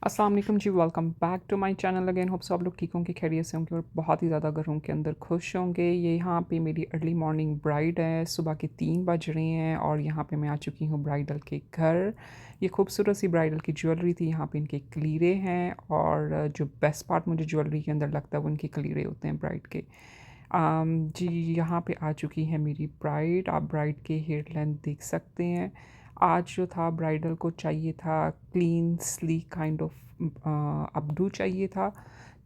अस्सलाम वालेकुम जी, welcome back to my channel again. Hope सब लोग ठीक होंगे, खैरियत से होंगे और बहुत ही ज़्यादा घरों के अंदर खुश होंगे। ये यहाँ पे मेरी अर्ली मॉर्निंग ब्राइड है, सुबह के 3 बज रहे हैं और यहाँ पे मैं आ चुकी हूँ ब्राइडल के घर। ये खूबसूरत सी ब्राइडल की ज्वेलरी थी, यहाँ पे इनके कलीरे हैं और जो बेस्ट पार्ट मुझे ज्वेलरी के अंदर लगता है वो इनके कलीरे होते हैं ब्राइड के। जी, यहाँ पे आ चुकी है मेरी ब्राइड। आप ब्राइड के हेयर लेंथ देख सकते हैं। आज जो था ब्राइडल को चाहिए था क्लीन स्लीक काइंड ऑफ अपडू चाहिए था।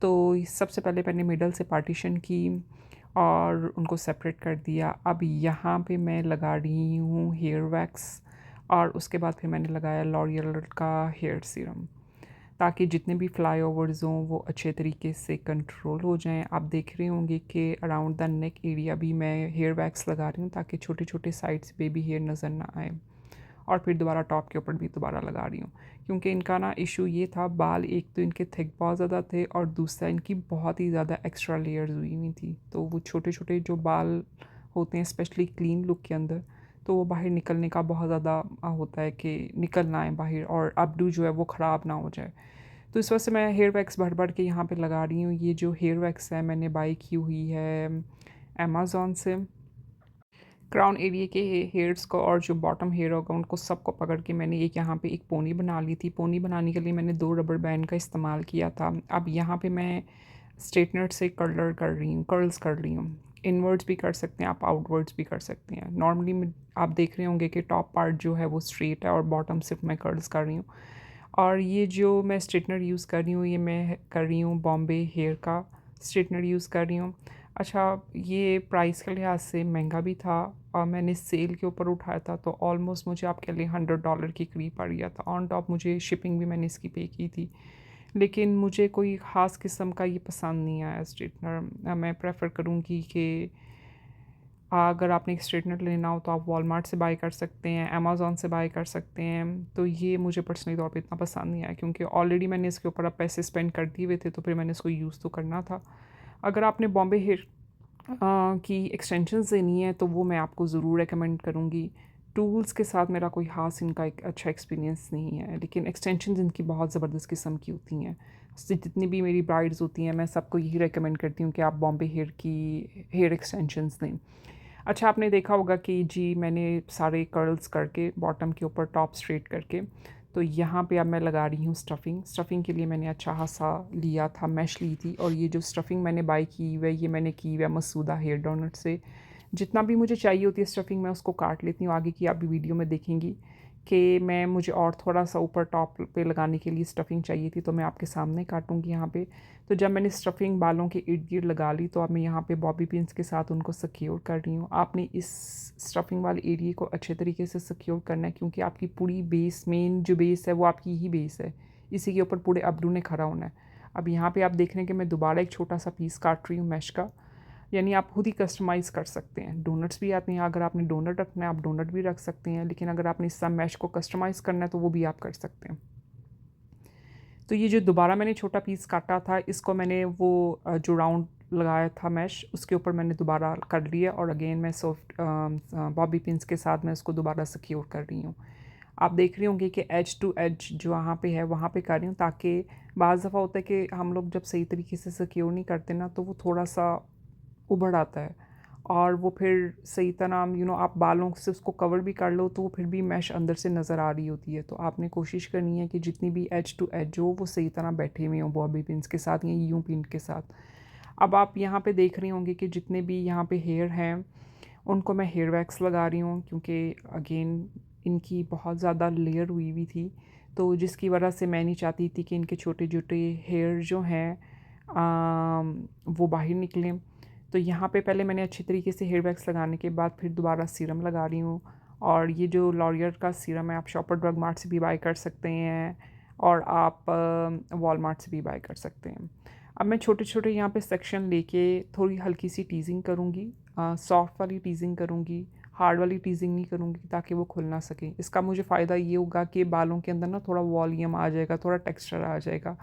तो सबसे पहले मैंने मिडल से पार्टीशन की और उनको सेपरेट कर दिया। अब यहाँ पे मैं लगा रही हूँ हेयर वैक्स और उसके बाद फिर मैंने लगाया लॉरियल का हेयर सीरम, ताकि जितने भी फ्लाई ओवर्स हों वो अच्छे तरीके से कंट्रोल हो जाएं। आप देख रहे होंगे कि अराउंड द नेक एरिया भी मैं हेयर वैक्स लगा रही हूँ ताकि छोटे छोटे साइड्स बेबी हेयर नज़र ना आए। और फिर दोबारा टॉप के ऊपर भी दोबारा लगा रही हूँ, क्योंकि इनका ना इशू ये था, बाल एक तो इनके थिक बहुत ज़्यादा थे और दूसरा इनकी बहुत ही ज़्यादा एक्स्ट्रा लेयर्स हुई हुई थी। तो वो छोटे छोटे जो बाल होते हैं स्पेशली क्लीन लुक के अंदर, तो वो बाहर निकलने का बहुत ज़्यादा होता है कि निकल ना आए बाहर और अपडू जो है वो ख़राब ना हो जाए। तो इस वजह से मैं हेयर वैक्स भर भर के यहाँ पे लगा रही हूँ। ये जो हेयर वैक्स है मैंने बाई की हुई है अमेज़ॉन से। क्राउन एरिया के हेयर्स को और जो बॉटम हेयर होगा उनको सबको पकड़ के मैंने एक यहाँ पे एक पोनी बना ली थी। पोनी बनाने के लिए मैंने 2 रबर बैंड का इस्तेमाल किया था। अब यहाँ पे मैं स्ट्रेटनर से कर्लर कर रही हूँ, कर्ल्स कर रही हूँ। इनवर्ड्स भी कर सकते हैं आप, आउटवर्ड्स भी कर सकते हैं। नॉर्मली आप देख रहे होंगे कि टॉप पार्ट जो है वो स्ट्रेट है और बॉटम सिर्फ मैं कर्ल्स कर रही हूँ। और ये जो मैं स्ट्रेटनर यूज़ कर रही हूँ ये मैं कर रही हूँ बॉम्बे हेयर का स्ट्रेटनर यूज़ कर रही हूँ। अच्छा, ये प्राइस के लिहाज से महंगा भी था और मैंने सेल के ऊपर उठाया था, तो ऑलमोस्ट मुझे आपके लिए $100 के करीब पड़ गया था। ऑन टॉप मुझे शिपिंग भी मैंने इसकी पे की थी। लेकिन मुझे कोई ख़ास किस्म का ये पसंद नहीं आया स्ट्रेटनर। मैं प्रेफर करूँगी कि अगर आपने एक स्ट्रेटनर लेना हो तो आप वॉलमार्ट से बाय कर सकते हैं, अमेज़ॉन से बाय कर सकते हैं। तो ये मुझे पर्सनली तौर पे इतना पसंद नहीं आया, क्योंकि ऑलरेडी मैंने इसके ऊपर अब पैसे स्पेंड कर दिए हुए थे, तो फिर मैंने इसको यूज़ तो करना था। अगर आपने बॉम्बे हेयर की एक्सटेंशंस देनी है तो वो मैं आपको ज़रूर रेकमेंड करूँगी। टूल्स के साथ मेरा कोई ख़ास इनका एक अच्छा एक्सपीरियंस नहीं है, लेकिन एक्सटेंशंस इनकी बहुत ज़बरदस्त किस्म की होती हैं। जितनी भी मेरी ब्राइड्स होती हैं मैं सबको यही रेकमेंड करती हूँ कि आप बॉम्बे हेयर की हेयर एक्सटेंशंस लें। अच्छा, आपने देखा होगा कि जी मैंने सारे कर्ल्स करके बॉटम के ऊपर टॉप स्ट्रेट करके, तो यहाँ पे अब मैं लगा रही हूँ स्टफ़िंग। स्टफ़िंग के लिए मैंने अच्छा खासा लिया था, मैश ली थी, और ये जो स्टफ़िंग मैंने बाई की हुई है ये मैंने की हुई है मसूदा हेयर डोनट से। जितना भी मुझे चाहिए होती है स्टफ़िंग मैं उसको काट लेती हूँ। आगे की आप भी वीडियो में देखेंगी कि मैं मुझे और थोड़ा सा ऊपर टॉप पे लगाने के लिए स्टफ़िंग चाहिए थी, तो मैं आपके सामने काटूँगी यहाँ पे। तो जब मैंने स्टफ़िंग बालों के इर्द गिर्द लगा ली तो अब मैं यहाँ पे बॉबी पिन्स के साथ उनको सिक्योर कर रही हूँ। आपने इस स्टफ़िंग वाले एरिए को अच्छे तरीके से सिक्योर करना है, क्योंकि आपकी पूरी बेस, मेन जो बेस है वो आपकी ही बेस है, इसी के ऊपर पूरे अपडू ने खड़ा होना है। अब यहाँ पे आप देख रहे हैं कि मैं दोबारा एक छोटा सा पीस काट रही हूँ मैश का। यानी आप खुद ही कस्टमाइज़ कर सकते हैं। डोनट्स भी आते हैं, अगर आपने डोनट रखना है आप डोनट भी रख सकते हैं, लेकिन अगर आपने इस सब मैश को कस्टमाइज़ करना है तो वो भी आप कर सकते हैं। तो ये जो दोबारा मैंने छोटा पीस काटा था इसको मैंने वो जो राउंड लगाया था मैश उसके ऊपर मैंने दोबारा कर लिया और अगेन मैं सॉफ्ट बॉबी पिन्स के साथ मैं उसको दोबारा सिक्योर कर रही हूँ। आप देख रहे होंगे कि एज टू एज जो वहाँ पे है वहाँ पे कर रही हूँ, ताकि बाज़ दफ़ा होता है कि हम लोग जब सही तरीके से सिक्योर नहीं करते ना तो वो थोड़ा सा उभड़ आता है और वो फिर सही तरह आप बालों से उसको कवर भी कर लो तो वो फिर भी मैश अंदर से नज़र आ रही होती है। तो आपने कोशिश करनी है कि जितनी भी एज टू एज हो वो सही तरह बैठे हुए हों बॉबी पिन्स के साथ या यूं पिन के साथ। अब आप यहाँ पे देख रही होंगे कि जितने भी यहाँ पे हेयर हैं उनको मैं हेयर वैक्स लगा रही हूँ, क्योंकि अगेन इनकी बहुत ज़्यादा लेयर हुई हुई थी, तो जिसकी वजह से मैं नहीं चाहती थी कि इनके छोटे छोटे हेयर जो हैं वो बाहर निकलें। तो यहाँ पे पहले मैंने अच्छी तरीके से हेयर वैक्स लगाने के बाद फिर दोबारा सीरम लगा रही हूँ। और ये जो लॉरियल का सीरम है आप शॉपर ड्रग मार्ट से भी बाय कर सकते हैं और आप वॉलमार्ट से भी बाय कर सकते हैं। अब मैं छोटे छोटे यहाँ पे सेक्शन लेके थोड़ी हल्की सी टीजिंग करूँगी, सॉफ्ट वाली टीजिंग करूँगी, हार्ड वाली टीजिंग नहीं करूँगी ताकि वो खुल ना सके। इसका मुझे फ़ायदा ये होगा कि बालों के अंदर ना थोड़ा वॉल्यूम आ जाएगा, थोड़ा टेक्सचर आ जाएगा।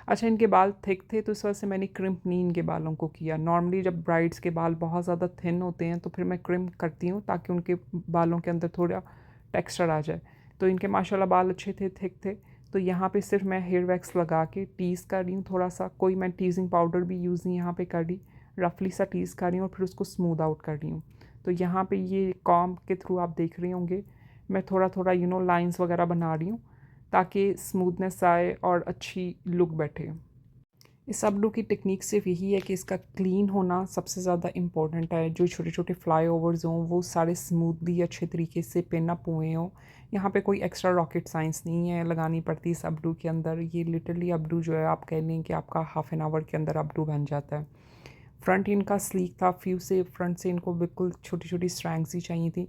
अच्छा, इनके बाल थिक थे तो इस वजह से मैंने क्रिम्प नहीं इनके बालों को किया। नॉर्मली जब ब्राइड्स के बाल बहुत ज़्यादा थिन होते हैं तो फिर मैं क्रिम्प करती हूँ ताकि उनके बालों के अंदर थोड़ा टेक्सचर आ जाए। तो इनके माशाल्लाह बाल अच्छे थे, थिक थे, तो यहाँ पे सिर्फ मैं हेयर वैक्स लगा के टीज़ कर रही हूँ थोड़ा सा, कोई मैं टीजिंग पाउडर भी यूज़ नहीं यहाँ पे कर रही, रफली सा टीज़ कर रही हूँ और फिर उसको स्मूद आउट कर रही हूँ। तो यहाँ पे ये कॉम्ब के थ्रू आप देख रहे होंगे मैं थोड़ा थोड़ा लाइंस वगैरह बना रही हूँ ताकि स्मूथनेस आए और अच्छी लुक बैठे। इस अपडू की टेक्निक सिर्फ यही है कि इसका क्लीन होना सबसे ज़्यादा इम्पोर्टेंट है। जो छोटे छोटे फ्लाई ओवर्स हों वो सारे स्मूथली अच्छे तरीके से पिन अप हुए हों। यहाँ पे कोई एक्स्ट्रा रॉकेट साइंस नहीं है लगानी पड़ती इस अपडू के अंदर। ये लिटरली अपडू जो है आप कह लें कि आपका हाफ एन आवर के अंदर अपडू बन जाता है। फ्रंट इनका स्लीक था, फ्यू से फ्रंट से इनको बिल्कुल छोटी छोटी स्ट्रैंग्स ही चाहिए थी।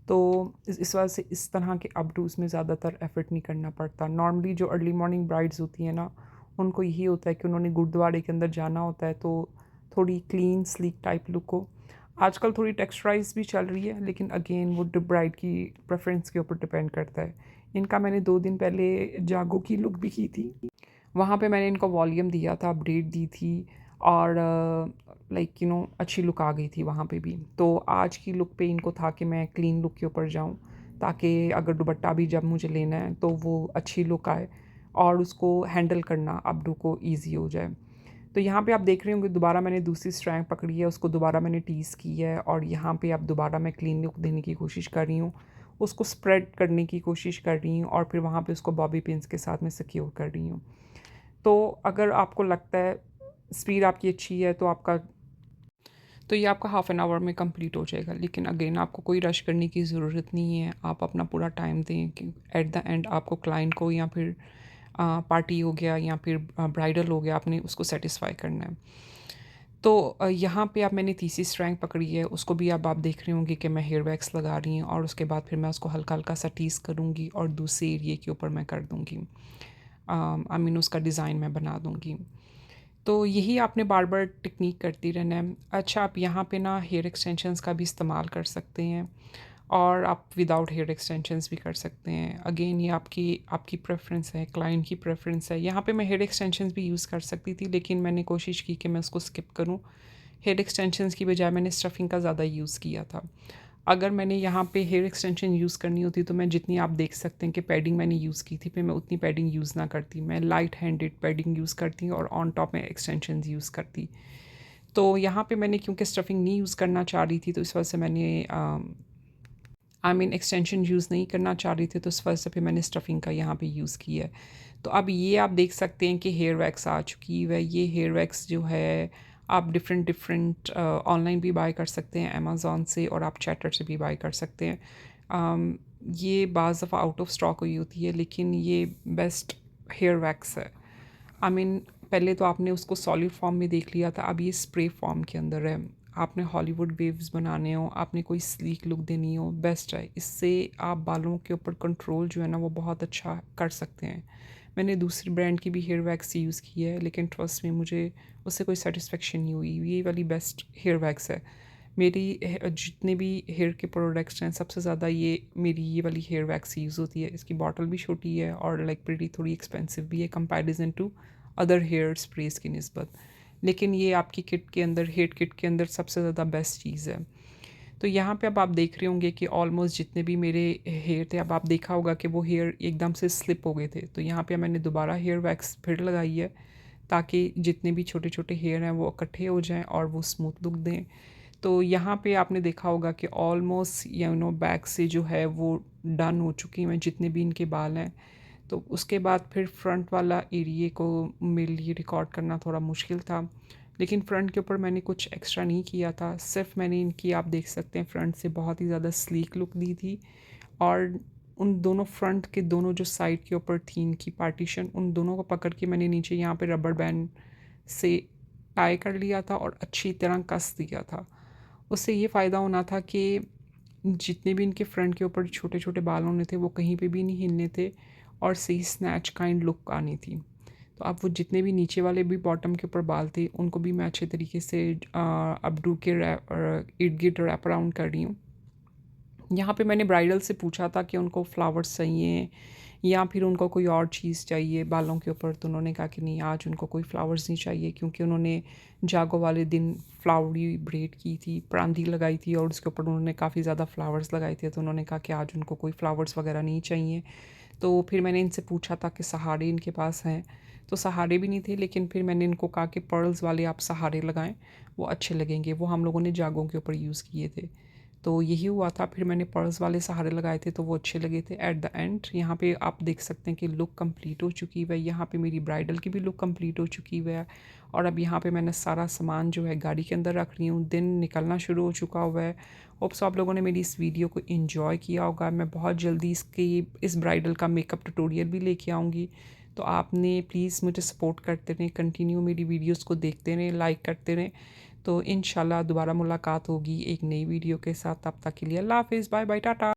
तो इस वजह से इस तरह के अपडूज़ में ज़्यादातर एफर्ट नहीं करना पड़ता। नॉर्मली जो अर्ली मॉर्निंग ब्राइड्स होती हैं ना, उनको यही होता है कि उन्होंने गुरुद्वारे के अंदर जाना होता है, तो थोड़ी क्लीन स्लीक टाइप लुक हो। आजकल थोड़ी टेक्सचराइज भी चल रही है, लेकिन अगेन वो ब्राइड की प्रेफरेंस के ऊपर डिपेंड करता है। इनका मैंने 2 दिन पहले जागो की लुक भी की थी। वहाँ पे मैंने इनको वॉल्यूम दिया था, अपडेट दी थी और अच्छी लुक आ गई थी वहाँ पे भी। तो आज की लुक पे इनको था कि मैं क्लीन लुक के ऊपर जाऊँ, ताकि अगर दुपट्टा भी जब मुझे लेना है तो वो अच्छी लुक आए और उसको हैंडल करना अपडू को ईज़ी हो जाए। तो यहाँ पे आप देख रहे होंगे दोबारा मैंने दूसरी स्ट्रैंग पकड़ी है, उसको दोबारा मैंने टीज़ की है और यहाँ पे अब दोबारा मैं क्लीन लुक देने की कोशिश कर रही हूँ। उसको स्प्रेड करने की कोशिश कर रही हूँ और फिर वहाँ पे उसको बॉबी पिन्स के साथ में सिक्योर कर रही हूँ। तो अगर आपको लगता है स्पीड आपकी अच्छी है तो ये आपका हाफ़ एन आवर में कंप्लीट हो जाएगा। लेकिन अगेन आपको कोई रश करने की ज़रूरत नहीं है। आप अपना पूरा टाइम दें कि एट द एंड आपको क्लाइंट को या फिर पार्टी हो गया या फिर ब्राइडल हो गया, आपने उसको सेटिस्फाई करना है। तो यहाँ पे अब मैंने तीसरी स्ट्रैंग पकड़ी है, उसको भी अब आप देख रहे होंगे कि मैं हेयर वैक्स लगा रही हूँ और उसके बाद फिर मैं उसको हल्का-हल्का सा टीज़ करूँगी और दूसरे एरिये के ऊपर मैं कर दूँगी। उसका डिज़ाइन मैं बना दूँगी। तो यही आपने बार-बार टेक्निक करती रहना है। अच्छा, आप यहाँ पे ना हेयर एक्सटेंशंस का भी इस्तेमाल कर सकते हैं और आप विदाउट हेयर एक्सटेंशंस भी कर सकते हैं। अगेन ये आपकी आपकी प्रेफ़रेंस है, क्लाइंट की प्रेफ़रेंस है। यहाँ पे मैं हेयर एक्सटेंशंस भी यूज़ कर सकती थी, लेकिन मैंने कोशिश की कि मैं उसको स्किप करूँ। हेयर एक्सटेंशंस की बजाय मैंने स्टफ़िंग का ज़्यादा यूज़ किया था। अगर मैंने यहाँ पे हेयर एक्सटेंशन यूज़ करनी होती तो मैं जितनी आप देख सकते हैं कि पैडिंग मैंने यूज़ की थी, फिर मैं उतनी पैडिंग यूज़ ना करती। मैं लाइट हैंडेड पैडिंग यूज़ करती और ऑन टॉप में एक्सटेंशंस यूज़ करती। तो यहाँ पे मैंने क्योंकि स्टफ़िंग नहीं यूज़ करना चाह रही थी, तो इस वजह से मैंने एक्सटेंशन यूज़ नहीं करना चाह रही थी, तो इस वजह से फिर मैंने स्टफ़िंग का यहाँ पे यूज़ किया है। तो अब ये आप देख सकते हैं कि हेयर वैक्स आ चुकी है। ये हेयर वैक्स जो है आप डिफरेंट ऑनलाइन भी बाय कर सकते हैं अमेज़न से और आप चैटर से भी बाय कर सकते हैं। ये बाज़ दफ़ा आउट ऑफ स्टॉक हुई होती है, लेकिन ये बेस्ट हेयर वैक्स है। पहले तो आपने उसको सॉलिड फॉर्म में देख लिया था, अब ये स्प्रे फॉर्म के अंदर है। आपने हॉलीवुड वेव्स बनाने हो, आपने कोई स्लीक लुक देनी हो, बेस्ट है। इससे आप बालों के ऊपर कंट्रोल जो है ना वो बहुत अच्छा कर सकते हैं। मैंने दूसरी ब्रांड की भी हेयर वैक्स यूज़ की है, लेकिन ट्रस्ट में मुझे उससे कोई सेटिस्फेक्शन नहीं हुई। ये वाली बेस्ट हेयर वैक्स है। मेरी जितने भी हेयर के प्रोडक्ट्स हैं सबसे ज़्यादा मेरी ये वाली हेयर वैक्स यूज़ होती है। इसकी बॉटल भी छोटी है और प्रीटी थोड़ी एक्सपेंसिव भी है कंपैरिजन टू अदर हेयर स्प्रेज़ की निस्बत। लेकिन ये आपकी किट के अंदर हेयर किट के अंदर सबसे ज़्यादा बेस्ट चीज़ है। तो यहाँ पे अब आप देख रहे होंगे कि ऑलमोस्ट जितने भी मेरे हेयर थे, अब आप देखा होगा कि वो हेयर एकदम से स्लिप हो गए थे। तो यहाँ पे मैंने दोबारा हेयर वैक्स फिर लगाई है, ताकि जितने भी छोटे-छोटे हेयर हैं वो इकट्ठे हो जाएँ और वो स्मूथ लुक दें। तो यहाँ पे आपने देखा होगा कि ऑलमोस्ट बैक से जो है वो डन हो चुकी हैं जितने भी इनके बाल हैं। तो उसके बाद फिर फ्रंट वाला एरिए को मेरे लिए रिकॉर्ड करना थोड़ा मुश्किल था, लेकिन फ्रंट के ऊपर मैंने कुछ एक्स्ट्रा नहीं किया था। सिर्फ मैंने इनकी आप देख सकते हैं फ्रंट से बहुत ही ज़्यादा स्लीक लुक दी थी और उन दोनों फ्रंट के दोनों जो साइड के ऊपर थी इनकी पार्टीशन, उन दोनों को पकड़ के मैंने नीचे यहाँ पे रबर बैंड से टाई कर लिया था और अच्छी तरह कस दिया था। उससे ये फ़ायदा होना था कि जितने भी इनके फ्रंट के ऊपर छोटे छोटे बाल होने थे वो कहीं पे भी नहीं हिलने थे और सही स्नैच काइंड लुक आनी थी। तो अब वो जितने भी नीचे वाले भी बॉटम के ऊपर बाल थे उनको भी मैं अच्छे तरीके से अपडू के इर्द गिर्द रैप अराउंड कर रही हूँ। यहाँ पे मैंने ब्राइडल से पूछा था कि उनको फ्लावर्स चाहिए या फिर उनको कोई और चीज़ चाहिए बालों के ऊपर, तो उन्होंने कहा कि नहीं, आज उनको कोई फ्लावर्स नहीं चाहिए, क्योंकि उन्होंने जागो वाले दिन फ्लावरी ब्रेड की थी, परांदी लगाई थी और उसके ऊपर उन्होंने काफ़ी ज़्यादा फ्लावर्स लगाए थे। तो उन्होंने कहा कि आज उनको कोई फ्लावर्स वगैरह नहीं चाहिए। तो फिर मैंने इनसे पूछा था कि सहारे इनके पास हैं, तो सहारे भी नहीं थे, लेकिन फिर मैंने इनको कहा कि पर्ल्स वाले आप सहारे लगाएं, वो अच्छे लगेंगे। वो हम लोगों ने जागों के ऊपर यूज़ किए थे। तो यही हुआ था, फिर मैंने पर्ल्स वाले सहारे लगाए थे तो वो अच्छे लगे थे। एट द एंड यहाँ पे आप देख सकते हैं कि लुक कंप्लीट हो चुकी है। यहाँ पे मेरी ब्राइडल की भी लुक कंप्लीट हो चुकी है। और अब यहाँ पे मैंने सारा सामान जो है गाड़ी के अंदर रख रही हूँ। दिन निकलना शुरू हो चुका हुआ है। होप्स आप लोगों ने मेरी इस वीडियो को इन्जॉय किया होगा। मैं बहुत जल्दी इस ब्राइडल का मेकअप ट्यूटोरियल भी लेके आऊँगी। तो आपने प्लीज़ मुझे सपोर्ट करते रहें, कंटिन्यू मेरी वीडियोस को देखते रहें, लाइक करते रहें। तो इंशाल्लाह दोबारा मुलाकात होगी एक नई वीडियो के साथ। तब तक के लिए अल्लाह हाफ़िज़, बाय बाय, टाटा।